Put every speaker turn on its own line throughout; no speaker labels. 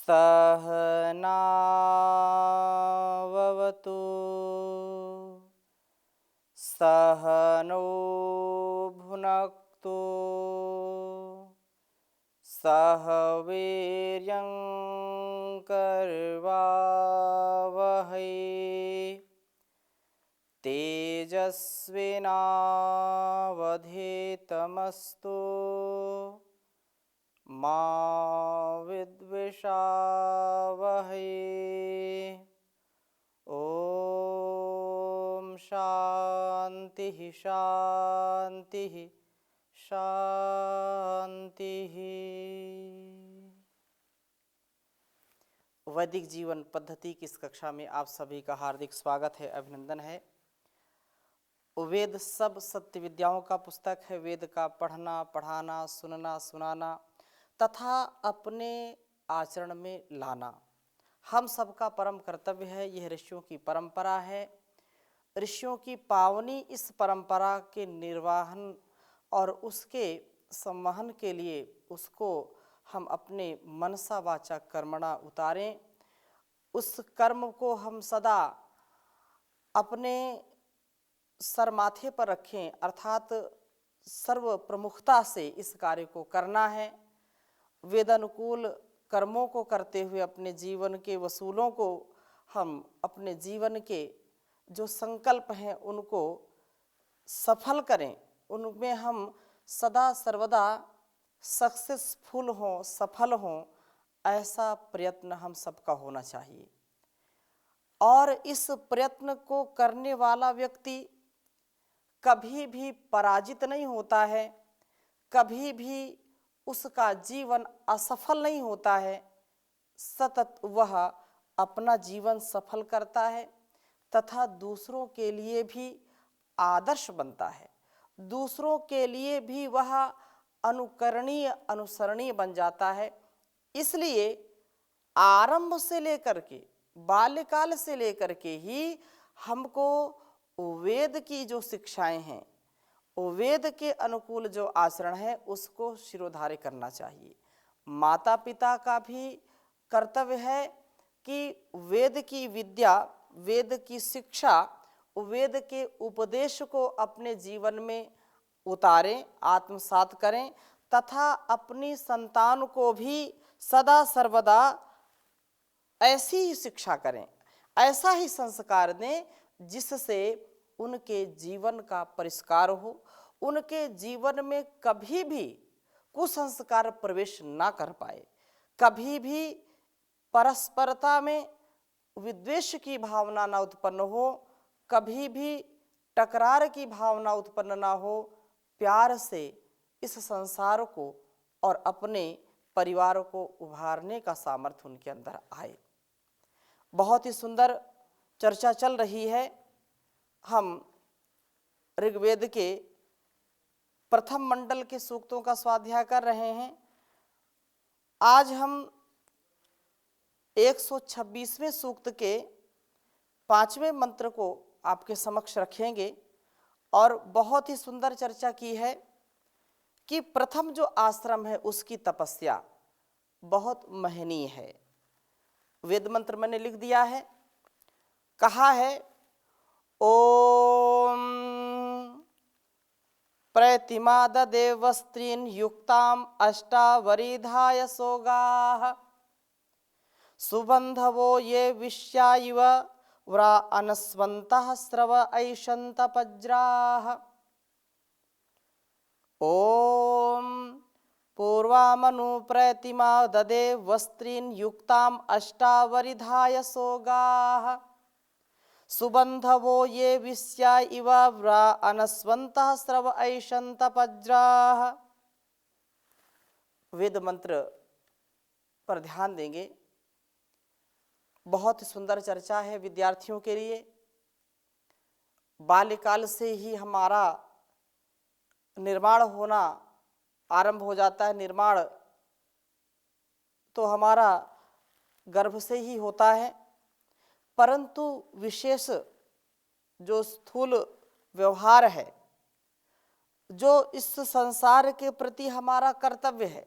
सहनाववतु सहनो भुनक्तु सह वीर्यं करवावहै तेजस्विनावधीतमस्तु मा विद्विषावहै। ओम शांति शांति शांति। वैदिक जीवन पद्धति की इस कक्षा में आप सभी का हार्दिक स्वागत है, अभिनंदन है। वेद सब सत्य विद्याओं का पुस्तक है। वेद का पढ़ना, पढ़ाना, सुनना, सुनाना तथा अपने आचरण में लाना हम सबका परम कर्तव्य है। यह ऋषियों की परंपरा है। ऋषियों की पावनी इस परंपरा के निर्वाहन और उसके संवहन के लिए उसको हम अपने मनसा वाचा कर्मणा उतारें। उस कर्म को हम सदा अपने सर माथे पर रखें, अर्थात सर्व प्रमुखता से इस कार्य को करना है। वेदानुकूल कर्मों को करते हुए अपने जीवन के वसूलों को हम अपने जीवन के जो संकल्प हैं उनको सफल करें, उनमें हम सदा सर्वदा सक्सेसफुल हों, सफल हों, ऐसा प्रयत्न हम सबका होना चाहिए। और इस प्रयत्न को करने वाला व्यक्ति कभी भी पराजित नहीं होता है, कभी भी उसका जीवन असफल नहीं होता है। सतत वह अपना जीवन सफल करता है तथा दूसरों के लिए भी आदर्श बनता है। दूसरों के लिए भी वह अनुकरणीय, अनुसरणीय बन जाता है। इसलिए आरंभ से लेकर के, बाल्यकाल से लेकर के ही हमको वेद की जो शिक्षाएं हैं, वेद के अनुकूल जो आचरण है उसको शिरोधार्य करना चाहिए। माता पिता का भी कर्तव्य है कि वेद की विद्या, वेद की शिक्षा, वेद के उपदेश को अपने जीवन में उतारें, आत्मसात करें तथा अपनी संतान को भी सदा सर्वदा ऐसी ही शिक्षा करें, ऐसा ही संस्कार दें जिससे उनके जीवन का परिष्कार हो, उनके जीवन में कभी भी कुसंस्कार प्रवेश ना कर पाए, कभी भी परस्परता में विद्वेष की भावना ना उत्पन्न हो, कभी भी टकरार की भावना उत्पन्न ना हो। प्यार से इस संसार को और अपने परिवार को उभारने का सामर्थ्य उनके अंदर आए। बहुत ही सुंदर चर्चा चल रही है। हम ऋग्वेद के प्रथम मंडल के सूक्तों का स्वाध्याय कर रहे हैं। आज हम 126वें सूक्त के 5वें मंत्र को आपके समक्ष रखेंगे और बहुत ही सुंदर चर्चा की है कि प्रथम जो आश्रम है उसकी तपस्या बहुत महनीय है। वेद मंत्र मैंने लिख दिया है। कहा है ओम प्रतिमा ददेव स्त्रीन युक्ताम अष्टावरिधाय सोगाः सुबंधवो ये विश्या इव व्रा अनस्वन्तः स्रव ऐषन्त पज्राः। ओम पूर्वामनु प्रतिमा ददे वस्त्रीन युक्ताम अष्टावरिधाय सोगाः सुबंधवो ये विश्या इव व्रा अनस्वन्तः स्रव ऐषन्त पज्राः। वेद मंत्र पर ध्यान देंगे। बहुत सुंदर चर्चा है विद्यार्थियों के लिए। बाल्यकाल से ही हमारा निर्माण होना आरंभ हो जाता है। निर्माण तो हमारा गर्भ से ही होता है, परंतु विशेष जो स्थूल व्यवहार है, जो इस संसार के प्रति हमारा कर्तव्य है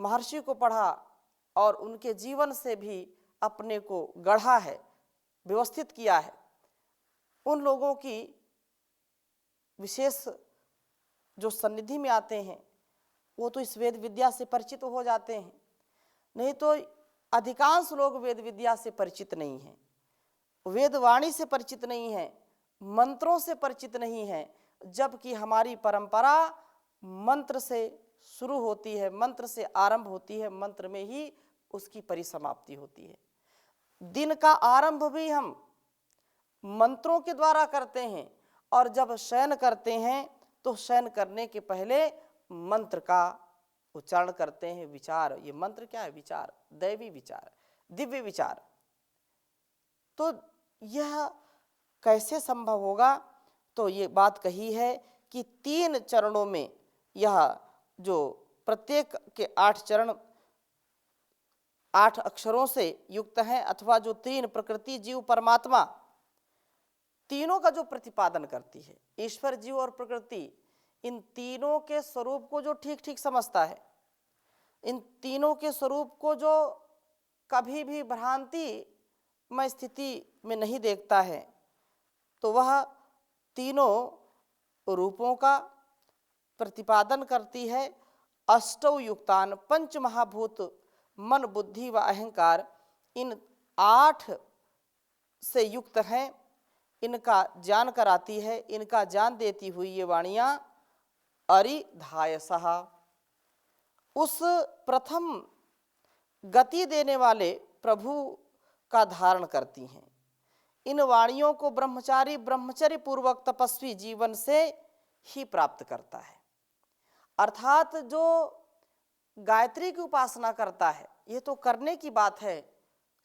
महर्षि को पढ़ा और उनके जीवन से भी अपने को गढ़ा है, व्यवस्थित किया है। उन लोगों की विशेष जो सन्निधि में आते हैं वो तो इस वेद विद्या से परिचित हो जाते हैं, नहीं तो अधिकांश लोग वेद विद्या से परिचित नहीं हैं, वेद वाणी से परिचित नहीं है, मंत्रों से परिचित नहीं है। जबकि हमारी परंपरा मंत्र से शुरू होती है, मंत्र से आरंभ होती है, मंत्र में ही उसकी परिसमाप्ति होती है। दिन का आरंभ भी हम मंत्रों के द्वारा करते हैं, और जब शयन करते हैं तो शयन करने के पहले मंत्र का उच्चारण करते हैं। विचार, ये मंत्र क्या है? विचार, दैवी विचार, दिव्य विचार। तो यह कैसे संभव होगा? तो ये बात कही है कि 3 चरणों में यह जो प्रत्येक के 8 चरण 8 अक्षरों से युक्त हैं, अथवा जो 3 प्रकृति, जीव, परमात्मा, तीनों का जो प्रतिपादन करती है, ईश्वर, जीव और प्रकृति, इन तीनों के स्वरूप को जो ठीक ठीक समझता है, इन तीनों के स्वरूप को जो कभी भी भ्रांति में स्थिति में नहीं देखता है, तो वह तीनों रूपों का प्रतिपादन करती है। अष्टौ युक्तान, 5 महाभूत मन, बुद्धि व अहंकार, इन 8 से युक्त हैं, इनका ज्ञान कराती है। इनका ज्ञान देती हुई ये वाणियाँ अरिधायसः, उस प्रथम गति देने वाले प्रभु का धारण करती हैं। इन वाणियों को ब्रह्मचारी ब्रह्मचर्य पूर्वक तपस्वी जीवन से ही प्राप्त करता है। अर्थात जो गायत्री की उपासना करता है, ये तो करने की बात है,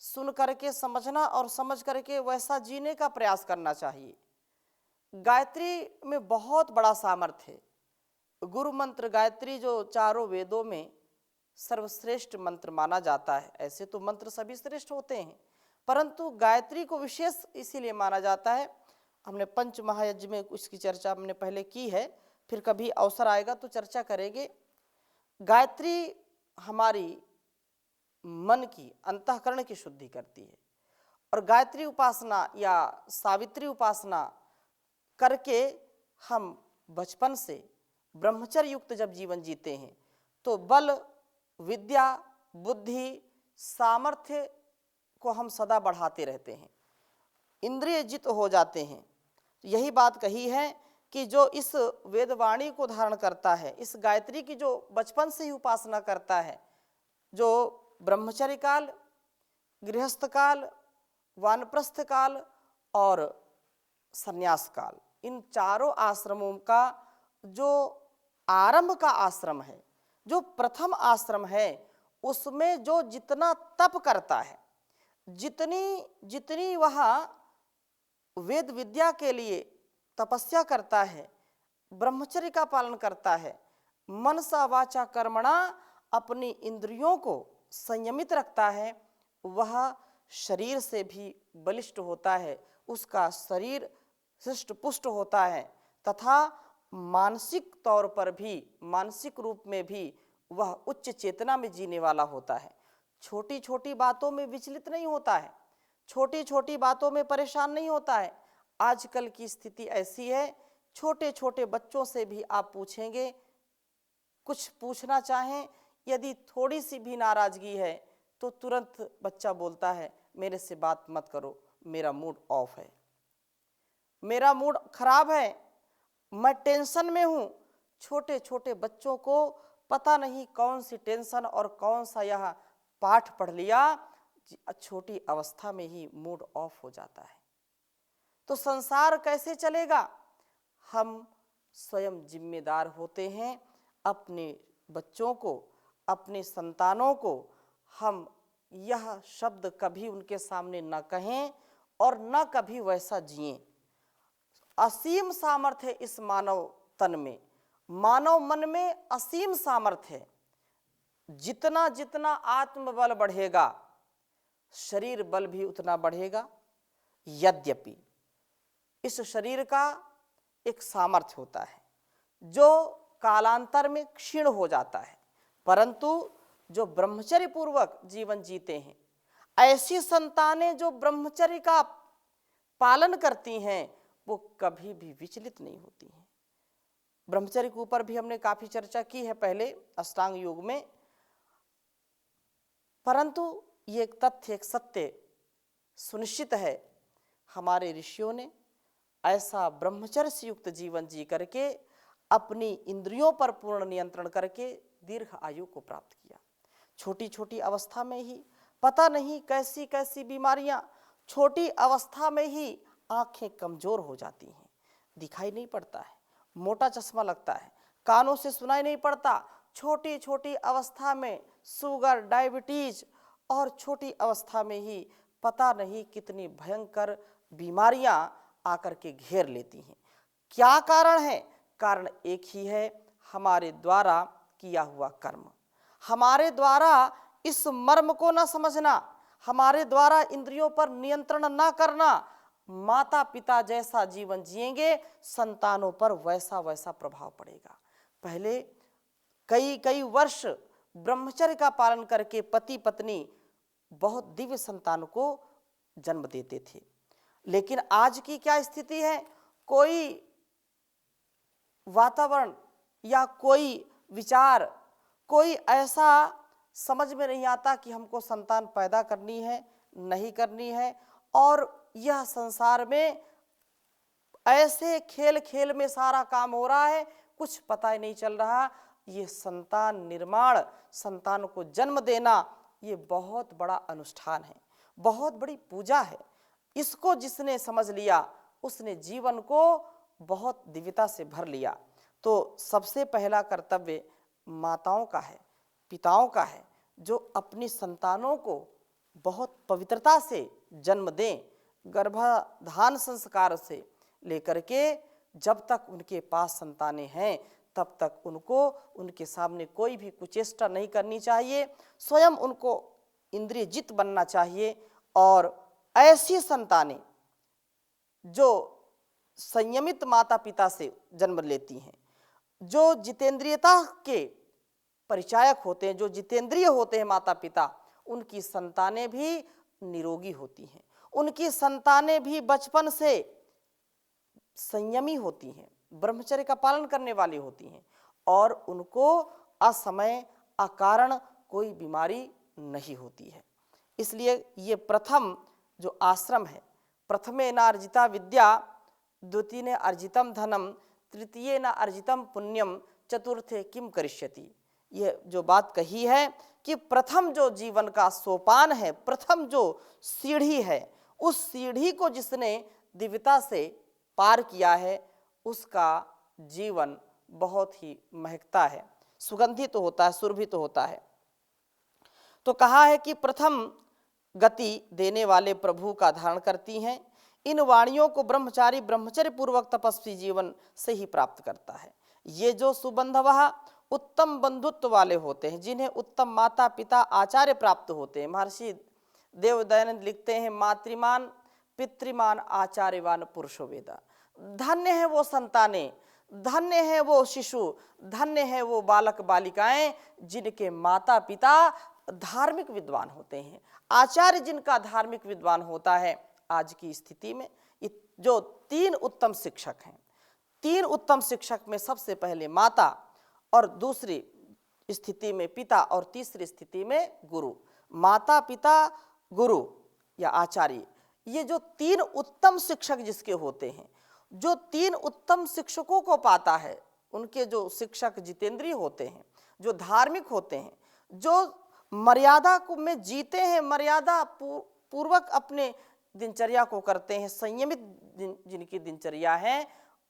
सुन करके समझना और समझ करके वैसा जीने का प्रयास करना चाहिए। गायत्री में बहुत बड़ा सामर्थ्य है। गुरु मंत्र गायत्री जो चारों वेदों में सर्वश्रेष्ठ मंत्र माना जाता है, ऐसे तो मंत्र सभी श्रेष्ठ होते हैं, परंतु गायत्री को विशेष इसीलिए माना जाता है। हमने पंच महायज्ञ में उसकी चर्चा हमने पहले की है, फिर कभी अवसर आएगा तो चर्चा करेंगे। गायत्री हमारी मन की, अंतःकरण की शुद्धि करती है, और गायत्री उपासना या सावित्री उपासना करके हम बचपन से ब्रह्मचर्य युक्त जब जीवन जीते हैं तो बल, विद्या, बुद्धि, सामर्थ्य को हम सदा बढ़ाते रहते हैं, इंद्रिय जित हो जाते हैं। यही बात कही है कि जो इस वेदवाणी को धारण करता है, इस गायत्री की जो बचपन से ही उपासना करता है, जो ब्रह्मचर्य काल, गृहस्थ काल, वानप्रस्थ काल और संन्यास काल, इन चारों आश्रमों का जो आरंभ का आश्रम है, जो प्रथम आश्रम है, उसमें जो जितना तप करता है, जितनी वह वेद विद्या के लिए तपस्या करता है, ब्रह्मचर्य का पालन करता है, मनसा वाचा कर्मणा अपनी इंद्रियों को संयमित रखता है, वह शरीर से भी बलिष्ठ होता है, उसका शरीर हृष्ट पुष्ट होता है, तथा मानसिक तौर पर भी, मानसिक रूप में भी वह उच्च चेतना में जीने वाला होता है। छोटी छोटी बातों में विचलित नहीं होता है, छोटी छोटी बातों में परेशान नहीं होता है। आजकल की स्थिति ऐसी है, छोटे छोटे बच्चों से भी आप पूछेंगे, कुछ पूछना चाहें, यदि थोड़ी सी भी नाराजगी है तो तुरंत बच्चा बोलता है, मेरे से बात मत करो, मेरा मूड ऑफ है, मेरा मूड खराब है, मैं टेंशन में हूँ। छोटे छोटे बच्चों को पता नहीं कौन सी टेंशन और कौन सा यह पाठ पढ़ लिया, छोटी अवस्था में ही मूड ऑफ हो जाता है। तो संसार कैसे चलेगा? हम स्वयं जिम्मेदार होते हैं। अपने बच्चों को, अपने संतानों को हम यह शब्द कभी उनके सामने न कहें और न कभी वैसा जिएं। असीम सामर्थ्य है इस मानव तन में, मानव मन में असीम सामर्थ्य है। जितना जितना आत्मबल बढ़ेगा, शरीर बल भी उतना बढ़ेगा। यद्यपि इस शरीर का एक सामर्थ्य होता है जो कालांतर में क्षीण हो जाता है, परंतु जो ब्रह्मचर्य पूर्वक जीवन जीते हैं, ऐसी संतानें जो ब्रह्मचर्य का पालन करती हैं, वो कभी भी विचलित नहीं होती हैं। ब्रह्मचर्य के ऊपर भी हमने काफी चर्चा की है पहले अष्टांग योग में, परंतु ये एक तथ्य, एक सत्य सुनिश्चित है, हमारे ऋषियों ने ऐसा ब्रह्मचर्य से युक्त जीवन जी करके अपनी इंद्रियों पर पूर्ण नियंत्रण करके दीर्घ आयु को प्राप्त किया। छोटी छोटी अवस्था में ही पता नहीं कैसी कैसी बीमारियां, छोटी अवस्था में ही आंखें कमजोर हो जाती हैं, दिखाई नहीं पड़ता है, मोटा चश्मा लगता है, कानों से सुनाई नहीं पड़ता, छोटी छोटी अवस्था में शुगर, डायबिटीज और छोटी अवस्था में ही पता नहीं कितनी भयंकर बीमारियां आकर के घेर लेती हैं। क्या कारण है? कारण एक ही है, हमारे द्वारा किया हुआ कर्म, हमारे द्वारा इस मर्म को न समझना, हमारे द्वारा इंद्रियों पर नियंत्रण न करना। माता पिता जैसा जीवन जिएंगे, संतानों पर वैसा वैसा प्रभाव पड़ेगा। पहले कई कई वर्ष ब्रह्मचर्य का पालन करके पति पत्नी बहुत दिव्य संतान को जन्म देते थे, लेकिन आज की क्या स्थिति है? कोई वातावरण या कोई विचार, कोई ऐसा समझ में नहीं आता कि हमको संतान पैदा करनी है नहीं करनी है, और यह संसार में ऐसे खेल खेल में सारा काम हो रहा है, कुछ पता ही नहीं चल रहा। ये संतान निर्माण, संतान को जन्म देना, ये बहुत बड़ा अनुष्ठान है, बहुत बड़ी पूजा है। इसको जिसने समझ लिया उसने जीवन को बहुत दिव्यता से भर लिया। तो सबसे पहला कर्तव्य माताओं का है, पिताओं का है, जो अपनी संतानों को बहुत पवित्रता से जन्म दें, गर्भाधान संस्कार से लेकर के जब तक उनके पास संतानें हैं तब तक उनको उनके सामने कोई भी कुचेष्टा नहीं करनी चाहिए, स्वयं उनको इंद्रिय जित बनना चाहिए। और ऐसी संतानें जो संयमित माता पिता से जन्म लेती हैं, जो जितेंद्रियता के परिचायक होते हैं, जो जितेंद्रिय होते हैं माता पिता, उनकी संतानें भी निरोगी होती हैं, उनकी संतानें भी बचपन से संयमी होती हैं, ब्रह्मचर्य का पालन करने वाली होती हैं, और उनको असमय अकारण कोई बीमारी नहीं होती है। इसलिए ये प्रथम जो आश्रम है, प्रथमे न अर्जिता विद्या, द्वितीय ने अर्जितम धनम, तृतीय न अर्जितम पुण्यम, चतुर्थे किम करिष्यति। ये जो बात कही है कि प्रथम जो जीवन का सोपान है, प्रथम जो सीढ़ी है, उस सीढ़ी को जिसने दिव्यता से पार किया है, उसका जीवन बहुत ही महकता है, सुगंधित तो होता है, सुरभित तो होता है। तो कहा है कि प्रथम गति देने वाले प्रभु का धारण करती हैं। इन वाणियों को ब्रह्मचारी ब्रह्मचर्य पूर्वक तपस्वी जीवन से ही प्राप्त करता है। ये जो सुबंधवः उत्तम बंधुत्व वाले होते हैं, जिन्हें उत्तम माता पिता आचार्य प्राप्त होते हैं। महर्षि देवदयानंद लिखते हैं, मातृमान पितृमान आचार्यवान पुरुषो वेदा। धन्य है वो संतानें, धन्य है वो शिशु, धन्य है वो बालक बालिकाएं जिनके माता पिता धार्मिक विद्वान होते हैं, आचार्य जिनका धार्मिक विद्वान होता है। आज की स्थिति में जो तीन उत्तम शिक्षक हैं, तीन उत्तम शिक्षक में सबसे पहले माता, और दूसरी स्थिति में पिता, और तीसरी स्थिति में गुरु। माता पिता गुरु या आचार्य, ये जो तीन उत्तम शिक्षक जिसके होते हैं, जो तीन उत्तम शिक्षकों को पाता है, उनके जो शिक्षक जितेंद्रिय होते हैं, जो धार्मिक होते हैं, जो मर्यादा को में जीते हैं, मर्यादा पूर्वक अपने दिनचर्या को करते हैं, संयमित जिनकी दिनचर्या है,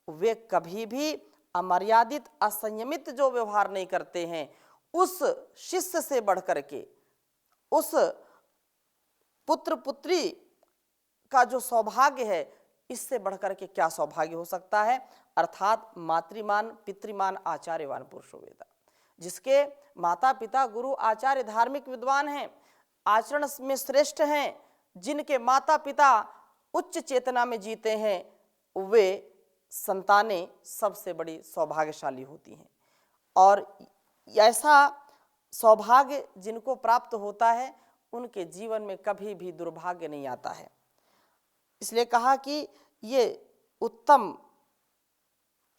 वे कभी भी अमर्यादित असंयमित जो व्यवहार नहीं करते हैं। उस शिष्य से बढ़कर के, उस पुत्र पुत्री का जो सौभाग्य है, इससे बढ़कर के क्या सौभाग्य हो सकता है? अर्थात मातृमान पितृमान आचार्यवान पुरुषो वेदा। जिसके माता पिता गुरु आचार्य धार्मिक विद्वान हैं, आचरण में श्रेष्ठ हैं, जिनके माता पिता उच्च चेतना में जीते हैं, वे संतानें सबसे बड़ी सौभाग्यशाली होती हैं। और ऐसा सौभाग्य जिनको प्राप्त होता है उनके जीवन में कभी भी दुर्भाग्य नहीं आता है। इसलिए कहा कि ये उत्तम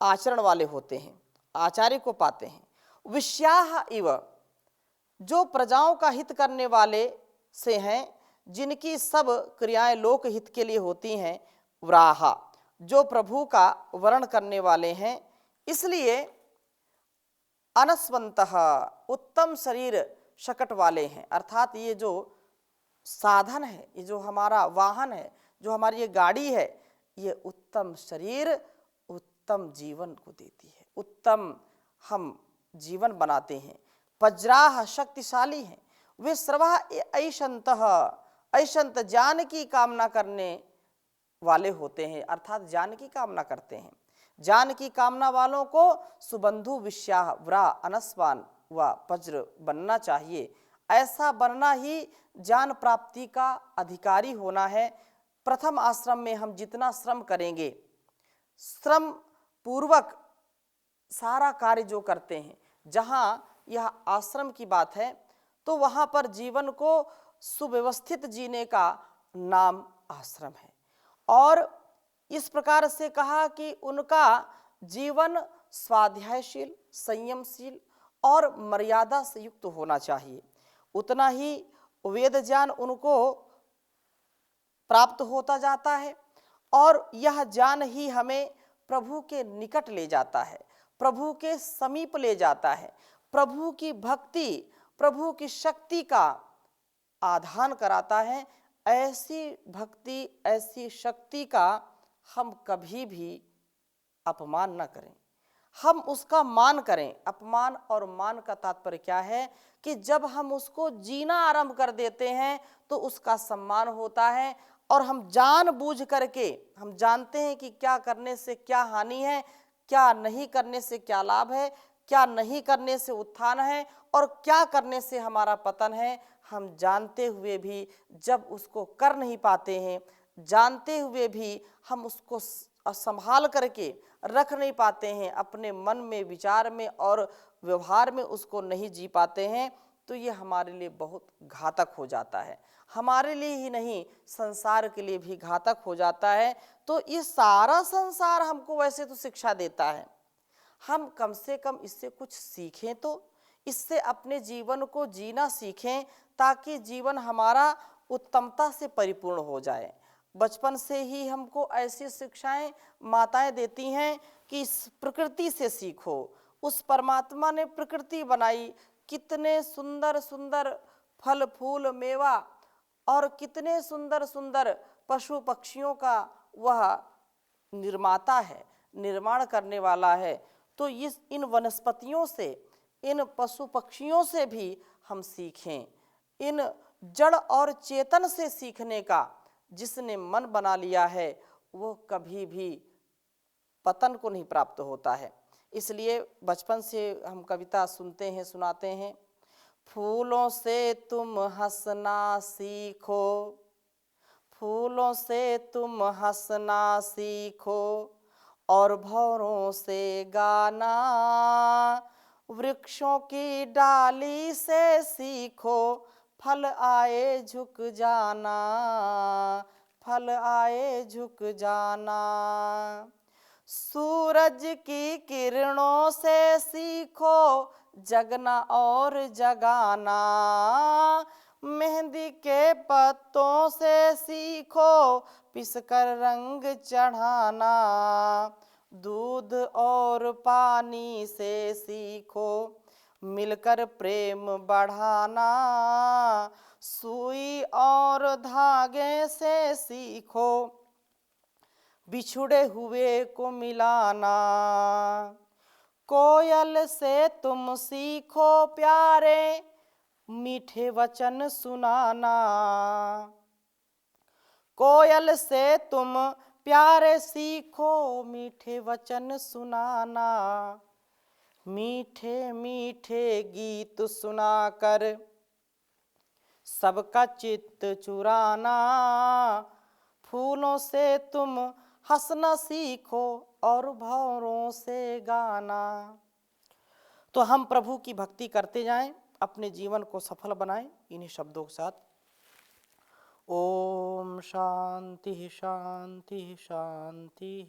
आचरण वाले होते हैं, आचार्य को पाते हैं। विश्याह इव, जो प्रजाओं का हित करने वाले से हैं, जिनकी सब क्रियाएं लोक हित के लिए होती हैं। व्राहा, जो प्रभु का वर्ण करने वाले हैं, इसलिए अनस्वंतः, उत्तम शरीर शकट वाले हैं। अर्थात ये जो साधन है, ये जो हमारा वाहन है, जो हमारी ये गाड़ी है, ये उत्तम शरीर उत्तम जीवन को देती है, उत्तम हम जीवन बनाते हैं। वज्राह, शक्तिशाली हैं। वे सर्वा ऐशंतः, ऐशंत ज्ञान की कामना करने वाले होते हैं, अर्थात ज्ञान की कामना करते हैं। ज्ञान की कामना वालों को सुबंधु विश्याह व्रा अनस्वान व वज्र बनना चाहिए। ऐसा बनना ही ज्ञान प्राप्ति का अधिकारी होना है। प्रथम आश्रम में हम जितना श्रम करेंगे, श्रम पूर्वक सारा कार्य जो करते हैं, जहाँ यह आश्रम की बात है तो वहाँ पर जीवन को सुव्यवस्थित जीने का नाम आश्रम है। और इस प्रकार से कहा कि उनका जीवन स्वाध्यायशील, संयमशील और मर्यादा से युक्त होना चाहिए। उतना ही वेद ज्ञान उनको प्राप्त होता जाता है और यह ज्ञान ही हमें प्रभु के निकट ले जाता है, प्रभु के समीप ले जाता है, प्रभु की भक्ति, प्रभु की शक्ति का आधान कराता है। ऐसी भक्ति, ऐसी शक्ति का हम कभी भी अपमान न करें, हम उसका मान करें। अपमान और मान का तात्पर्य क्या है कि जब हम उसको जीना आरंभ कर देते हैं तो उसका सम्मान होता है और हम जानबूझ करके, हम जानते हैं कि क्या करने से क्या हानि है, क्या नहीं करने से क्या लाभ है, क्या नहीं करने से उत्थान है और क्या करने से हमारा पतन है। हम जानते हुए भी जब उसको कर नहीं पाते हैं, जानते हुए भी हम उसको संभाल करके रख नहीं पाते हैं, अपने मन में, विचार में और व्यवहार में उसको नहीं जी पाते हैं, तो ये हमारे लिए बहुत घातक हो जाता है। हमारे लिए ही नहीं, संसार के लिए भी घातक हो जाता है। तो ये सारा संसार हमको वैसे तो शिक्षा देता है, हम कम से कम इससे कुछ सीखें, तो इससे अपने जीवन को जीना सीखें ताकि जीवन हमारा उत्तमता से परिपूर्ण हो जाए। बचपन से ही हमको ऐसी शिक्षाएं माताएं देती हैं कि इस प्रकृति से सीखो। उस परमात्मा ने प्रकृति बनाई, कितने सुंदर सुंदर फल फूल मेवा और कितने सुंदर सुंदर पशु पक्षियों का वह निर्माता है, निर्माण करने वाला है। तो इन वनस्पतियों से, इन पशु पक्षियों से भी हम सीखें, इन जड़ और चेतन से सीखने का जिसने मन बना लिया है वो कभी भी पतन को नहीं प्राप्त होता है। इसलिए बचपन से हम कविता सुनते हैं, सुनाते हैं। फूलों से तुम हंसना सीखो, फूलों से तुम हंसना सीखो और भंवरों से गाना, वृक्षों की डाली से सीखो फल आए झुक जाना, फल आए झुक जाना। सूरज की किरणों से सीखो जगना और जगाना, मेहंदी के पत्तों से सीखो पिसकर रंग चढ़ाना, दूध और पानी से सीखो मिलकर प्रेम बढ़ाना, सुई और धागे से सीखो बिछुड़े हुए को मिलाना, कोयल से तुम सीखो प्यारे मीठे वचन सुनाना, कोयल से तुम प्यारे सीखो मीठे वचन सुनाना, मीठे मीठे गीत सुनाकर सबका चित्त चुराना, फूलों से तुम हंसना सीखो और भंवरों से गाना। तो हम प्रभु की भक्ति करते जाएं, अपने जीवन को सफल बनाएं इन्हीं शब्दों के साथ। ओम शांति शांति शांति।